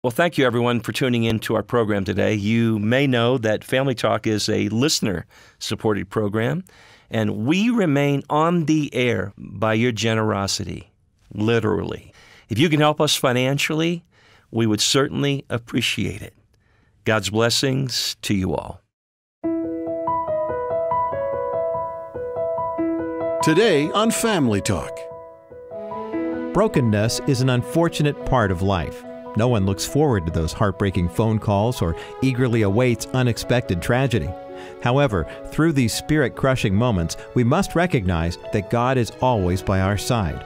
Well, thank you, everyone, for tuning in to our program today. You may know that Family Talk is a listener-supported program, and we remain on the air by your generosity, literally. If you can help us financially, we would certainly appreciate it. God's blessings to you all. Today on Family Talk. Brokenness is an unfortunate part of life. No one looks forward to those heartbreaking phone calls or eagerly awaits unexpected tragedy. However, through these spirit-crushing moments, we must recognize that God is always by our side.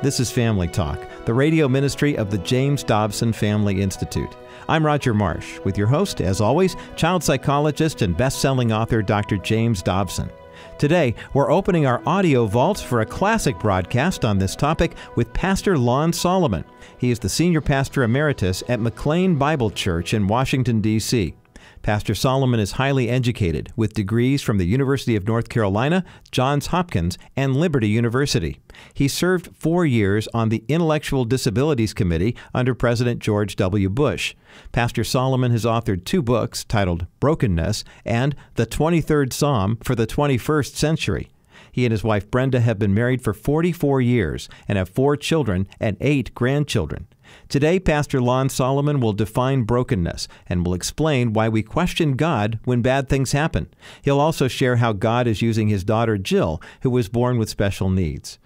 This is Family Talk, the radio ministry of the James Dobson Family Institute. I'm Roger Marsh, with your host, as always, child psychologist and best-selling author Dr. James Dobson. Today, we're opening our audio vaults for a classic broadcast on this topic with Pastor Lon Solomon. He is the Senior Pastor Emeritus at McLean Bible Church in Washington, D.C. Pastor Solomon is highly educated, with degrees from the University of North Carolina, Johns Hopkins, and Liberty University. He served 4 years on the Intellectual Disabilities Committee under President George W. Bush. Pastor Solomon has authored 2 books titled Brokenness and The 23rd Psalm for the 21st Century. He and his wife Brenda have been married for 44 years and have 4 children and 8 grandchildren. Today, Pastor Lon Solomon will define brokenness and will explain why we question God when bad things happen. He'll also share how God is using his daughter Jill, who was born with special needs.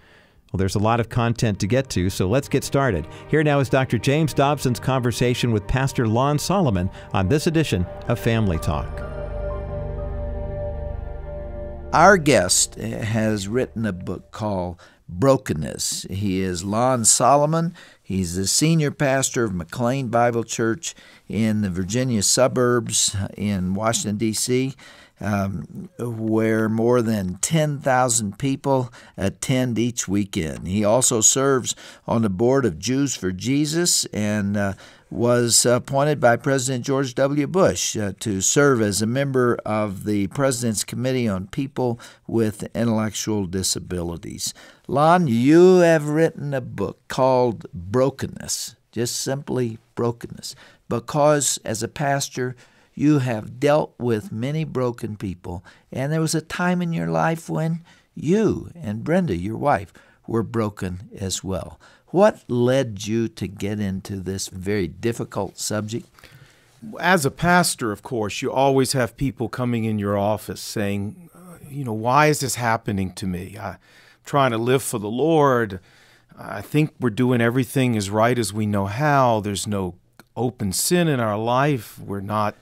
Well, there's a lot of content to get to, so let's get started. Here now is Dr. James Dobson's conversation with Pastor Lon Solomon on this edition of Family Talk. Our guest has written a book called Brokenness. He is Lon Solomon. He's the senior pastor of McLean Bible Church in the Virginia suburbs in Washington, D.C., where more than 10,000 people attend each weekend. He also serves on the board of Jews for Jesus and was appointed by President George W. Bush to serve as a member of the President's Committee on People with Intellectual Disabilities. Lon, you have written a book called Brokenness, just simply Brokenness, because as a pastor, you have dealt with many broken people, and there was a time in your life when you and Brenda, your wife, were broken as well. What led you to get into this very difficult subject? As a pastor, of course, you always have people coming in your office saying, why is this happening to me? I'm trying to live for the Lord. I think we're doing everything as right as we know how. There's no open sin in our life. We're not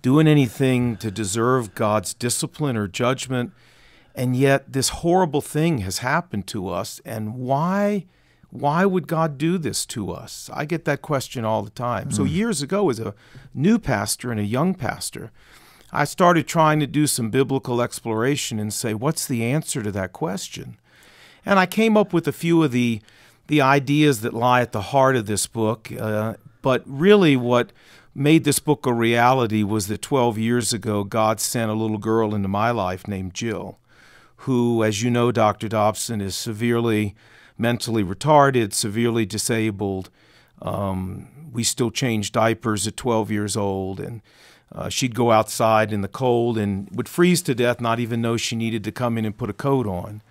doing anything to deserve God's discipline or judgment. And yet this horrible thing has happened to us. And why would God do this to us? I get that question all the time. So years ago, as a new pastor and a young pastor, I started trying to do some biblical exploration and say, what's the answer to that question? And I came up with a few of the ideas that lie at the heart of this book. But really what made this book a reality was that 12 years ago, God sent a little girl into my life named Jill, who, as you know, Dr. Dobson, is severely mentally retarded, severely disabled. We still change diapers at 12 years old, and she'd go outside in the cold and would freeze to death, not even know she needed to come in and put a coat on.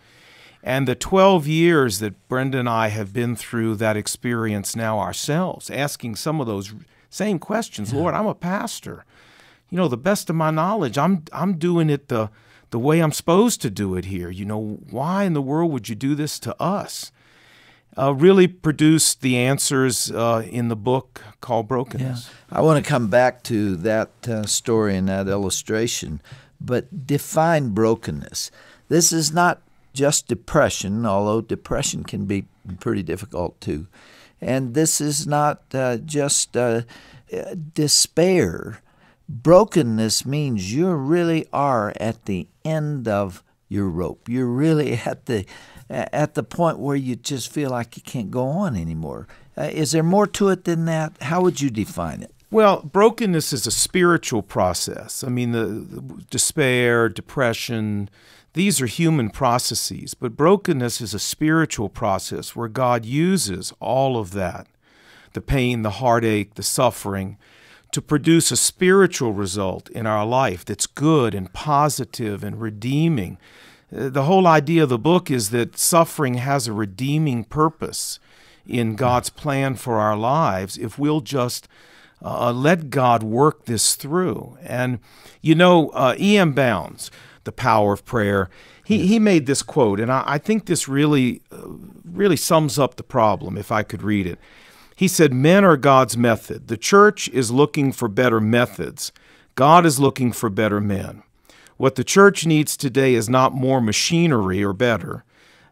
And the 12 years that Brenda and I have been through that experience now ourselves, asking some of those same questions. Lord, I'm a pastor. The best of my knowledge, I'm doing it the way I'm supposed to do it here. Why in the world would you do this to us? Really produced the answers in the book called Brokenness. Yeah. I want to come back to that story and that illustration, but define brokenness. This is not just depression, although depression can be pretty difficult too. And this is not just despair. Brokenness means you really are at the end of your rope. You're really at the point where you just feel like you can't go on anymore. Is there more to it than that? How would you define it? Well, brokenness is a spiritual process. I mean, the despair, depression, these are human processes, but brokenness is a spiritual process where God uses all of that, the pain, the heartache, the suffering, to produce a spiritual result in our life that's good and positive and redeeming. The whole idea of the book is that suffering has a redeeming purpose in God's plan for our lives if we'll just let God work this through. And E.M. Bounds, The Power of Prayer, he made this quote, and I think this really sums up the problem, if I could read it. He said, "Men are God's method. The church is looking for better methods. God is looking for better men. What the church needs today is not more machinery or better,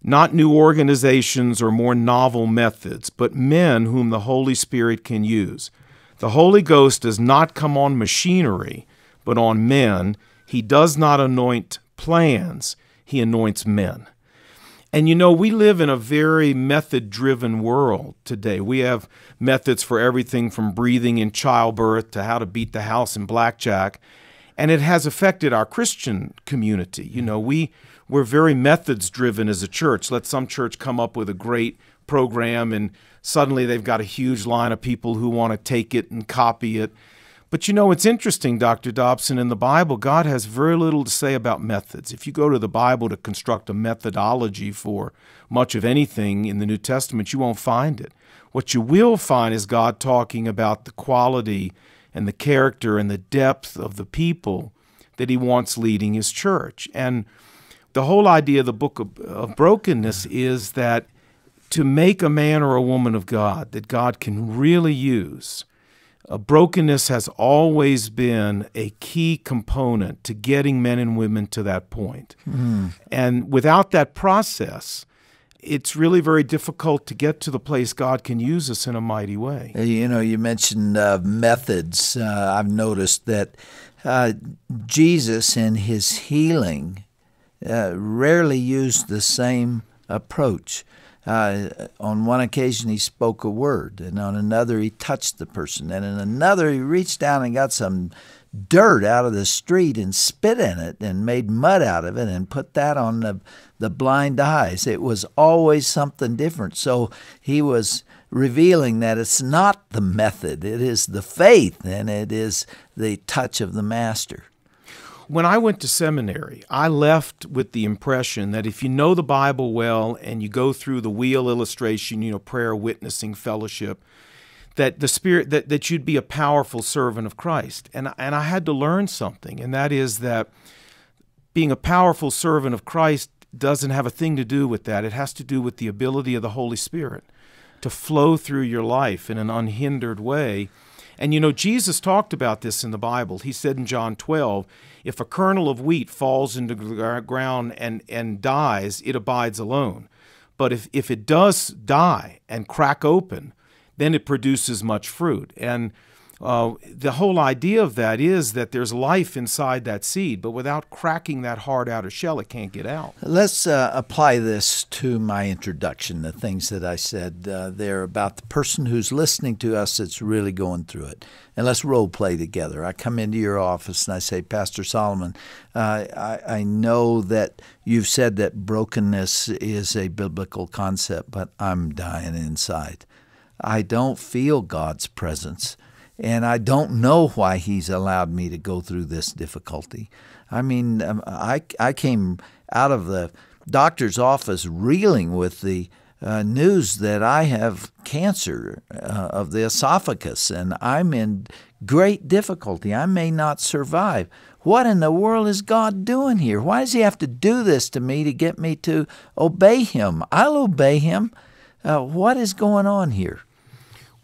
not new organizations or more novel methods, but men whom the Holy Spirit can use. The Holy Ghost does not come on machinery, but on men. He does not anoint plans. He anoints men." And we live in a very method-driven world today. We have methods for everything from breathing in childbirth to how to beat the house in blackjack. And it has affected our Christian community. We're very methods-driven as a church. Let some church come up with a great program, and suddenly they've got a huge line of people who want to take it and copy it. But it's interesting, Dr. Dobson, in the Bible, God has very little to say about methods. If you go to the Bible to construct a methodology for much of anything in the New Testament, you won't find it. What you will find is God talking about the quality and the character and the depth of the people that he wants leading his church. And the whole idea of the book of Brokenness is that to make a man or a woman of God that God can really use, brokenness has always been a key component to getting men and women to that point. And without that process, it's really very difficult to get to the place God can use us in a mighty way. You mentioned methods. I've noticed that Jesus in his healing rarely used the same approach. On one occasion, he spoke a word, and on another, he touched the person, and in another, he reached down and got some dirt out of the street and spit in it and made mud out of it and put that on the blind eyes. It was always something different. So he was revealing that it's not the method, it is the faith, and it is the touch of the Master. When I went to seminary, I left with the impression that if you know the Bible well and you go through the wheel illustration, prayer, witnessing, fellowship, that the Spirit, that you'd be a powerful servant of Christ. And I had to learn something, and that is that being a powerful servant of Christ doesn't have a thing to do with that. It has to do with the ability of the Holy Spirit to flow through your life in an unhindered way. And Jesus talked about this in the Bible. He said in John 12, if a kernel of wheat falls into the ground and dies, it abides alone. But if it does die and crack open, then it produces much fruit. And the whole idea of that is that there's life inside that seed, but without cracking that hard outer shell, it can't get out. Let's apply this to my introduction, the things that I said there about the person who's listening to us that's really going through it. And let's role play together. I come into your office and I say, Pastor Solomon, I know that you've said that brokenness is a biblical concept, but I'm dying inside. I don't feel God's presence. And I don't know why he's allowed me to go through this difficulty. I mean, I came out of the doctor's office reeling with the news that I have cancer of the esophagus, and I'm in great difficulty. I may not survive. What in the world is God doing here? Why does he have to do this to me to get me to obey him? I'll obey him. What is going on here?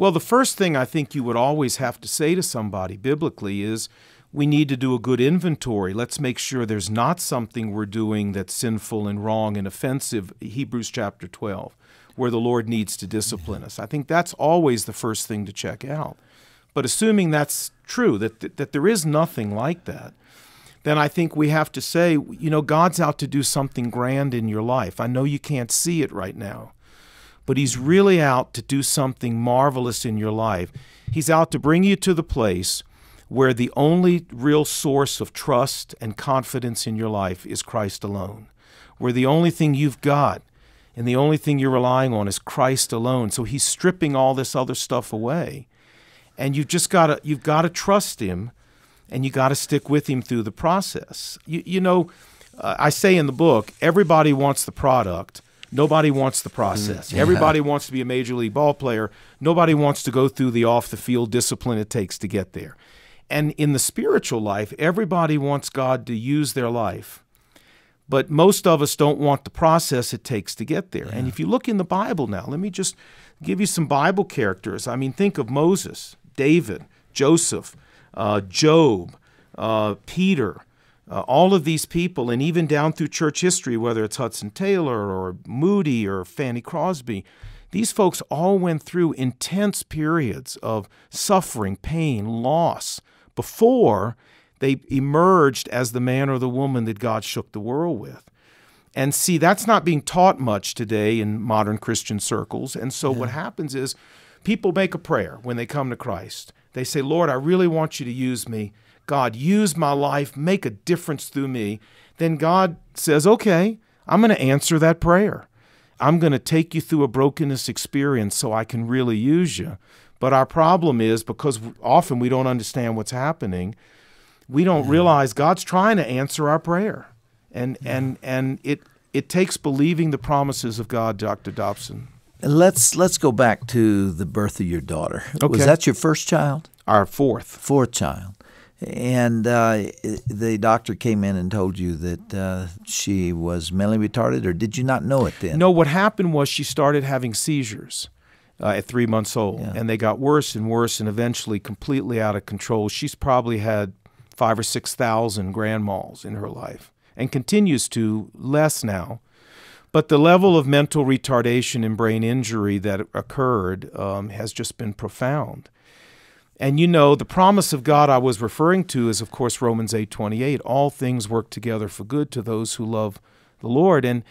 Well, the first thing I think you would always have to say to somebody biblically is we need to do a good inventory. Let's make sure there's not something we're doing that's sinful and wrong and offensive, Hebrews chapter 12, where the Lord needs to discipline us. I think that's always the first thing to check out. But assuming that's true, that there is nothing like that, then I think we have to say, God's out to do something grand in your life. I know you can't see it right now, but he's really out to do something marvelous in your life. He's out to bring you to the place where the only real source of trust and confidence in your life is Christ alone, where the only thing you've got and the only thing you're relying on is Christ alone. So he's stripping all this other stuff away. And you've got to trust him, and you got to stick with him through the process. I say in the book, everybody wants the product. Nobody wants the process. Yeah. Everybody wants to be a major league ball player. Nobody wants to go through the off-the-field discipline it takes to get there. And in the spiritual life, everybody wants God to use their life. But most of us don't want the process it takes to get there. Yeah. And if you look in the Bible now, let me just give you some Bible characters. I mean, think of Moses, David, Joseph, Job, Peter, all of these people, and even down through church history, whether it's Hudson Taylor or Moody or Fanny Crosby, these folks all went through intense periods of suffering, pain, loss before they emerged as the man or the woman that God shook the world with. And see, that's not being taught much today in modern Christian circles. And so what happens is people make a prayer when they come to Christ. They say, Lord, I really want you to use me. God, use my life, make a difference through me. Then God says, okay, I'm going to answer that prayer. I'm going to take you through a brokenness experience so I can really use you. But our problem is, because often we don't understand what's happening, we don't realize God's trying to answer our prayer. And it takes believing the promises of God, Dr. Dobson. Let's go back to the birth of your daughter. Okay. Was that your first child? Our fourth. Fourth child. And the doctor came in and told you that she was mentally retarded, or did you not know it then? No, what happened was she started having seizures at 3 months old, and they got worse and worse and eventually completely out of control. She's probably had 5,000 or 6,000 grand mals in her life and continues to, less now. But the level of mental retardation and brain injury that occurred has just been profound. And the promise of God I was referring to is, of course, Romans 8:28. All things work together for good to those who love the Lord. And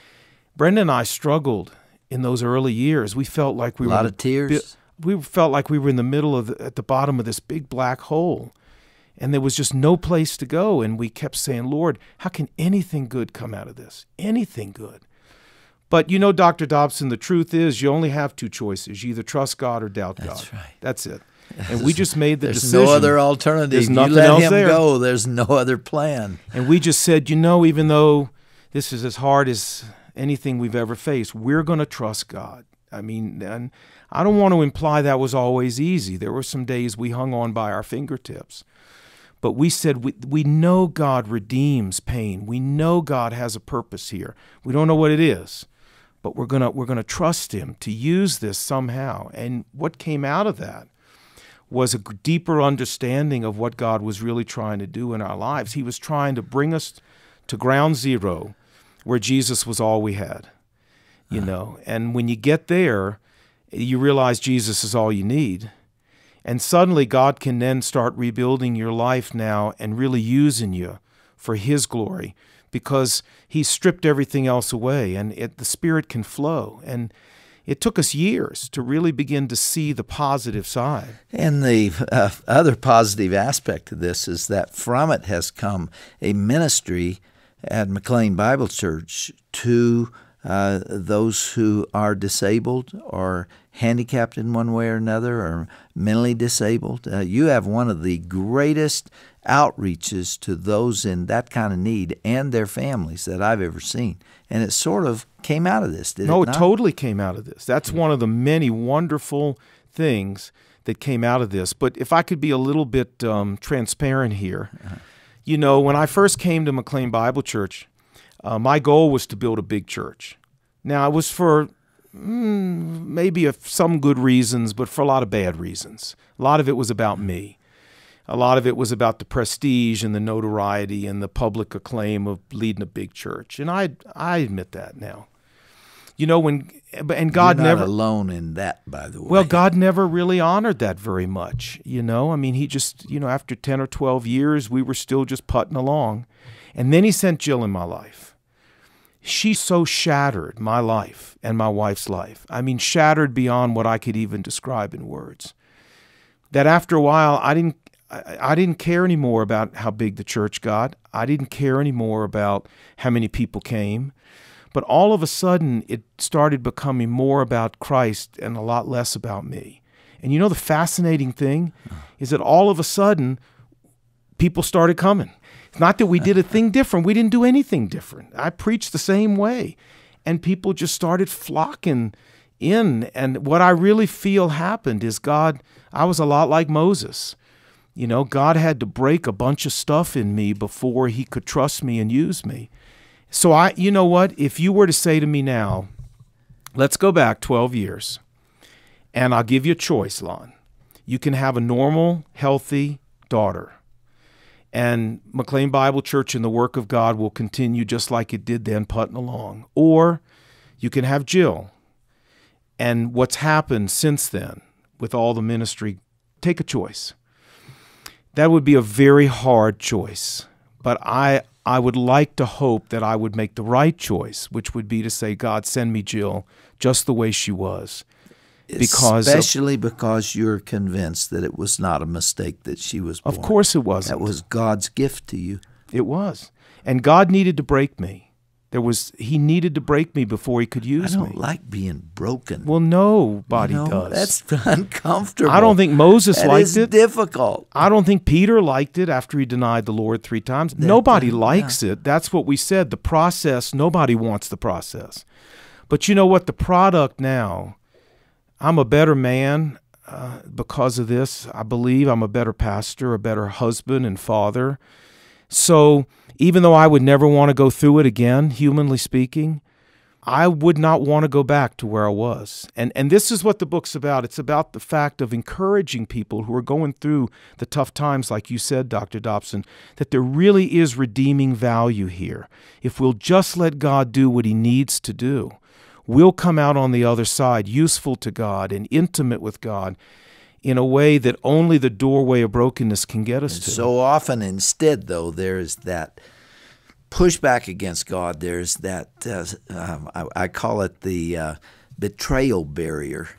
Brenda and I struggled in those early years. We felt like we were... A lot of tears? We felt like we were in the middle of, at the bottom of this big black hole. And there was just no place to go. And we kept saying, Lord, how can anything good come out of this? Anything good. But Dr. Dobson, the truth is you only have two choices. You either trust God or doubt God. That's right. That's it. And we just made the decision. There's no other alternative. There's nothing you let else him there. go. There's no other plan. And we just said, even though this is as hard as anything we've ever faced, we're going to trust God. I mean, and I don't want to imply that was always easy. There were some days we hung on by our fingertips. But we said, we know God redeems pain. We know God has a purpose here. We don't know what it is, but we're gonna trust him to use this somehow. And what came out of that was a deeper understanding of what God was really trying to do in our lives. He was trying to bring us to ground zero where Jesus was all we had, And when you get there, you realize Jesus is all you need. And suddenly God can then start rebuilding your life now and really using you for his glory because he's stripped everything else away and the Spirit can flow. And it took us years to really begin to see the positive side. And the other positive aspect of this is that from it has come a ministry at McLean Bible Church to those who are disabled or handicapped in one way or another or mentally disabled. You have one of the greatest outreaches to those in that kind of need and their families that I've ever seen. And it sort of came out of this, did it not? No, it totally came out of this. That's one of the many wonderful things that came out of this. But if I could be a little bit transparent here, when I first came to McLean Bible Church, my goal was to build a big church. Now, it was for maybe some good reasons, but for a lot of bad reasons. A lot of it was about me. A lot of it was about the prestige and the notoriety and the public acclaim of leading a big church. And I admit that now. And God You're never... not alone in that, by the way. Well, God never really honored that very much, I mean, he just, after 10 or 12 years, we were still just putting along. And then he sent Jill in my life. She so shattered my life and my wife's life. I mean, shattered beyond what I could even describe in words. That after a while, I didn't care anymore about how big the church got. I didn't care anymore about how many people came. But all of a sudden, it started becoming more about Christ and a lot less about me. And you know the fascinating thing is that all of a sudden, people started coming. It's not that we did a thing different. We didn't do anything different. I preached the same way. And people just started flocking in. And what I really feel happened is I was a lot like Moses. You know, God had to break a bunch of stuff in me before he could trust me and use me. So you know what? If you were to say to me now, let's go back 12 years, and I'll give you a choice, Lon. You can have a normal, healthy daughter, and McLean Bible Church and the work of God will continue just like it did then, putting along. Or you can have Jill, and what's happened since then with all the ministry, take a choice. That would be a very hard choice, but I would like to hope that I would make the right choice, which would be to say, God, send me Jill just the way she was. Especially because you're convinced that it was not a mistake that she was born. Of course it wasn't. That was God's gift to you. It was. And God needed to break me. He needed to break me before he could use me. I don't like being broken. Well, nobody does. That's uncomfortable. I don't think Moses liked it. It's difficult. I don't think Peter liked it after he denied the Lord 3 times. Nobody likes it. That's what we said. The process, nobody wants the process. But you know what? The product now, I'm a better man because of this. I believe I'm a better pastor, a better husband and father. So even though I would never want to go through it again, humanly speaking, I would not want to go back to where I was. And this is what the book's about. It's about the fact of encouraging people who are going through the tough times, like you said, Dr. Dobson, that there really is redeeming value here. If we'll just let God do what he needs to do, we'll come out on the other side useful to God and intimate with God in a way that only the doorway of brokenness can get us to. So often instead, though, there's that pushback against God. There's that, I call it the betrayal barrier,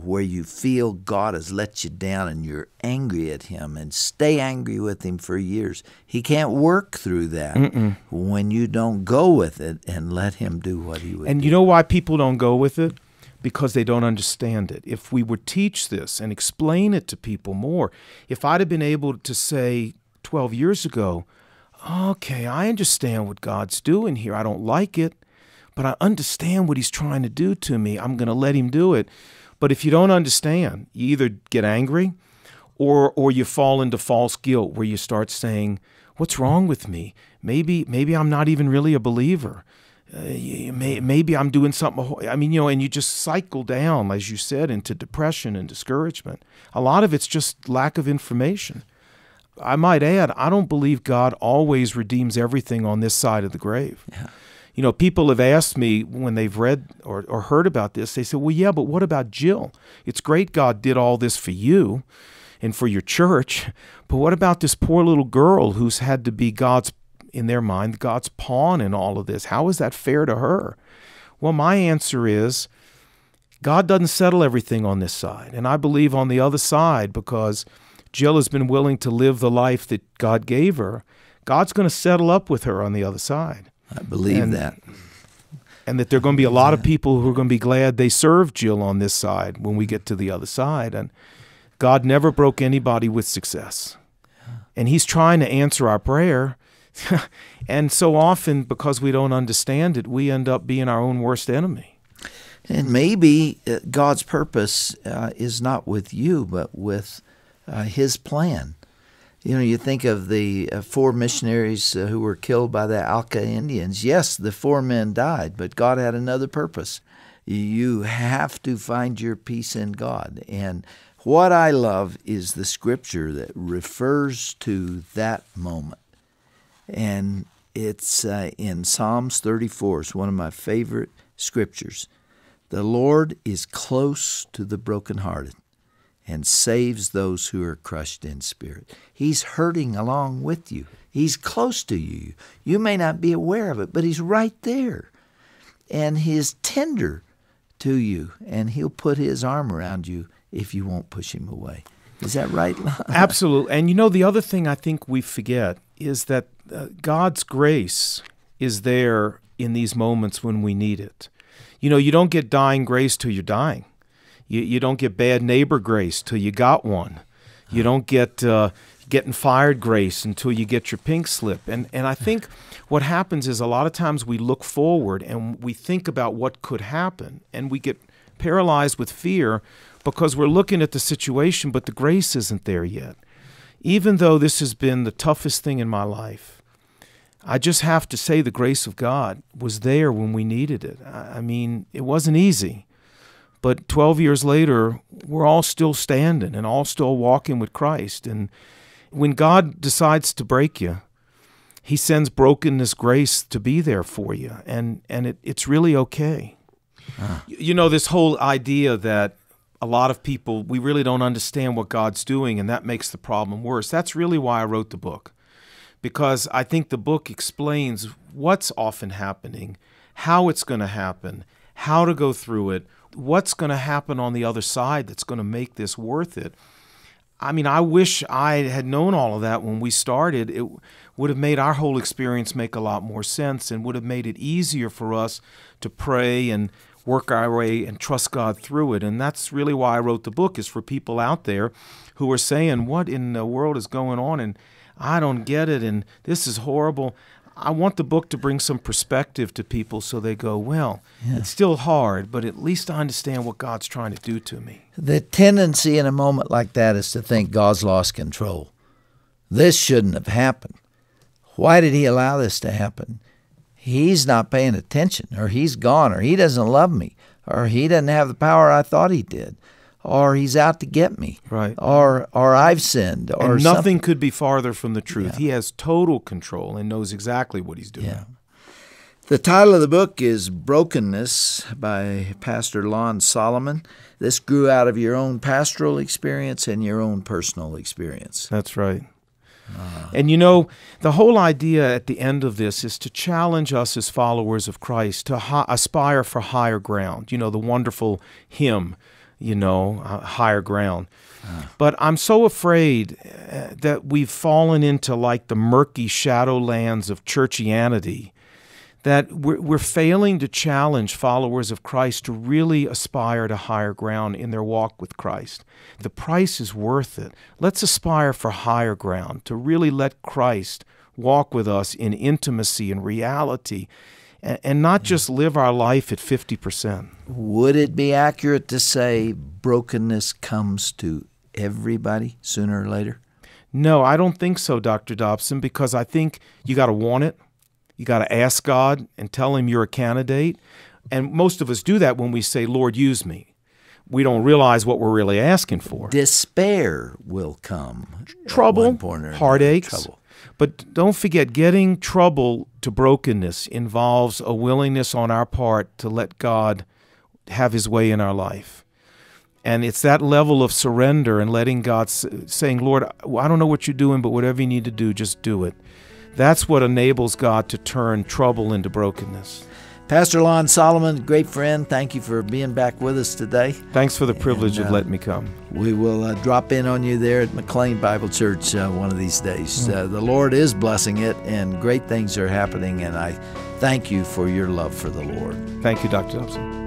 where you feel God has let you down and you're angry at him and stay angry with him for years. He can't work through that when you don't go with it and let him do what he would do. And you know why people don't go with it? Because they don't understand it. If we would teach this and explain it to people more, if I'd have been able to say 12 years ago, okay, I understand what God's doing here. I don't like it, but I understand what he's trying to do to me. I'm going to let him do it. But if you don't understand, you either get angry or you fall into false guilt where you start saying, what's wrong with me? Maybe I'm not even really a believer. Maybe I'm doing something. I mean, and you just cycle down, as you said, into depression and discouragement. A lot of it's just lack of information. I might add, I don't believe God always redeems everything on this side of the grave. Yeah. People have asked me when they've read or heard about this, they say, well, yeah, but what about Jill? It's great God did all this for you and for your church, but what about this poor little girl who's had to be in their mind, God's pawn in all of this? How is that fair to her? Well, my answer is God doesn't settle everything on this side. And I believe on the other side, because Jill has been willing to live the life that God gave her, God's going to settle up with her on the other side. I believe that. And that there are going to be a lot of people who are going to be glad they served Jill on this side when we get to the other side. And God never broke anybody with success. And he's trying to answer our prayer. And so often, because we don't understand it, we end up being our own worst enemy. And maybe God's purpose is not with you, but with his plan. You think of the 4 missionaries who were killed by the Alca Indians. Yes, the 4 men died, but God had another purpose. You have to find your peace in God. And what I love is the scripture that refers to that moment. And it's in Psalms 34. It's one of my favorite scriptures. The Lord is close to the brokenhearted and saves those who are crushed in spirit. He's hurting along with you. He's close to you. You may not be aware of it, but he's right there. And he's tender to you, and he'll put his arm around you if you won't push him away. Is that right? Absolutely. And the other thing I think we forget is that God's grace is there in these moments when we need it. You know, you don't get dying grace till you're dying. You don't get bad neighbor grace till you got one. You don't get getting fired grace until you get your pink slip. And I think what happens is a lot of times we look forward and we think about what could happen, and we get paralyzed with fear because we're looking at the situation, but the grace isn't there yet. Even though this has been the toughest thing in my life, I just have to say the grace of God was there when we needed it. I mean, it wasn't easy. But 12 years later, we're all still standing and all still walking with Christ. And when God decides to break you, He sends brokenness grace to be there for you. And it's really okay. You know, this whole idea that a lot of people, we really don't understand what God's doing, and that makes the problem worse. That's really why I wrote the book. Because I think the book explains what's often happening, how it's going to happen, how to go through it, what's going to happen on the other side that's going to make this worth it. I mean, I wish I had known all of that when we started. It would have made our whole experience make a lot more sense and would have made it easier for us to pray and work our way and trust God through it. And that's really why I wrote the book, is for people out there who are saying, what in the world is going on? And I don't get it, and this is horrible. I want the book to bring some perspective to people so they go, well, it's still hard, but at least I understand what God's trying to do to me. The tendency in a moment like that is to think God's lost control. This shouldn't have happened. Why did He allow this to happen? He's not paying attention, or He's gone, or He doesn't love me, or He doesn't have the power I thought He did, or He's out to get me, right? Or I've sinned, or and nothing something. could be farther from the truth. He has total control and knows exactly what He's doing. Yeah. The title of the book is Brokenness by Pastor Lon Solomon. This grew out of your own pastoral experience and your own personal experience. That's right. And you know, the whole idea at the end of this is to challenge us as followers of Christ to aspire for higher ground. You know, the wonderful hymn, you know, higher ground. But I'm so afraid that we've fallen into like the murky shadowlands of churchianity, that we're failing to challenge followers of Christ to really aspire to higher ground in their walk with Christ. The price is worth it. Let's aspire for higher ground, to really let Christ walk with us in intimacy and reality, and not just live our life at 50%. Would it be accurate to say brokenness comes to everybody sooner or later? No, I don't think so, Dr. Dobson, because I think you got to want it. You got to ask God and tell Him you're a candidate. And most of us do that when we say, Lord, use me. We don't realize what we're really asking for. Despair will come. Trouble, heartaches. Trouble. But don't forget, getting trouble to brokenness involves a willingness on our part to let God have His way in our life. And it's that level of surrender and letting God, saying, Lord, I don't know what you're doing, but whatever you need to do, just do it. That's what enables God to turn trouble into brokenness. Pastor Lon Solomon, great friend, thank you for being back with us today. Thanks for the privilege of letting me come. We will drop in on you there at McLean Bible Church one of these days. The Lord is blessing it, and great things are happening, and I thank you for your love for the Lord. Thank you, Dr. Dobson.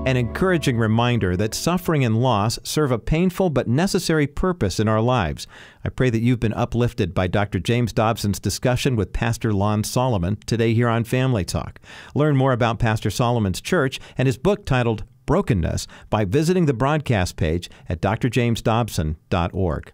An encouraging reminder that suffering and loss serve a painful but necessary purpose in our lives. I pray that you've been uplifted by Dr. James Dobson's discussion with Pastor Lon Solomon today here on Family Talk. Learn more about Pastor Solomon's church and his book titled Brokenness by visiting the broadcast page at drjamesdobson.org.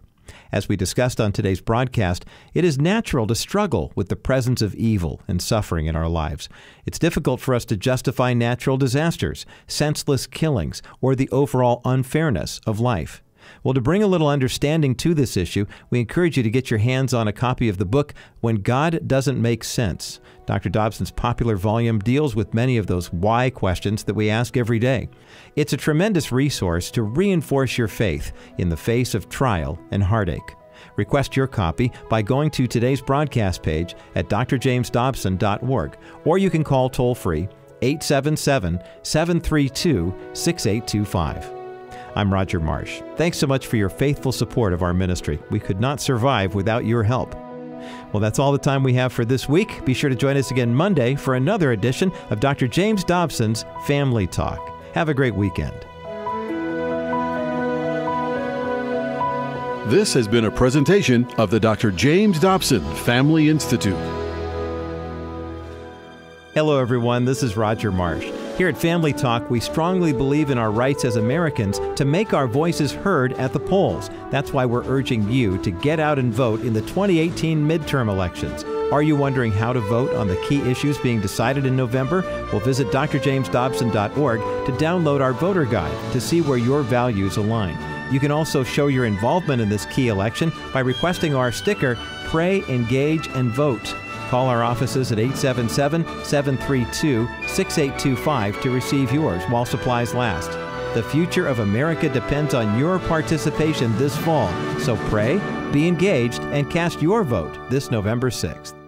As we discussed on today's broadcast, it is natural to struggle with the presence of evil and suffering in our lives. It's difficult for us to justify natural disasters, senseless killings, or the overall unfairness of life. Well, to bring a little understanding to this issue, we encourage you to get your hands on a copy of the book, When God Doesn't Make Sense. Dr. Dobson's popular volume deals with many of those why questions that we ask every day. It's a tremendous resource to reinforce your faith in the face of trial and heartache. Request your copy by going to today's broadcast page at drjamesdobson.org, or you can call toll-free 877-732-6825. I'm Roger Marsh. Thanks so much for your faithful support of our ministry. We could not survive without your help. Well, that's all the time we have for this week. Be sure to join us again Monday for another edition of Dr. James Dobson's Family Talk. Have a great weekend. This has been a presentation of the Dr. James Dobson Family Institute. Hello, everyone. This is Roger Marsh. Here at Family Talk, we strongly believe in our rights as Americans to make our voices heard at the polls. That's why we're urging you to get out and vote in the 2018 midterm elections. Are you wondering how to vote on the key issues being decided in November? Well, visit drjamesdobson.org to download our voter guide to see where your values align. You can also show your involvement in this key election by requesting our sticker, Pray, Engage, and Vote. Call our offices at 877-732-6825 to receive yours while supplies last. The future of America depends on your participation this fall, so pray, be engaged, and cast your vote this November 6th.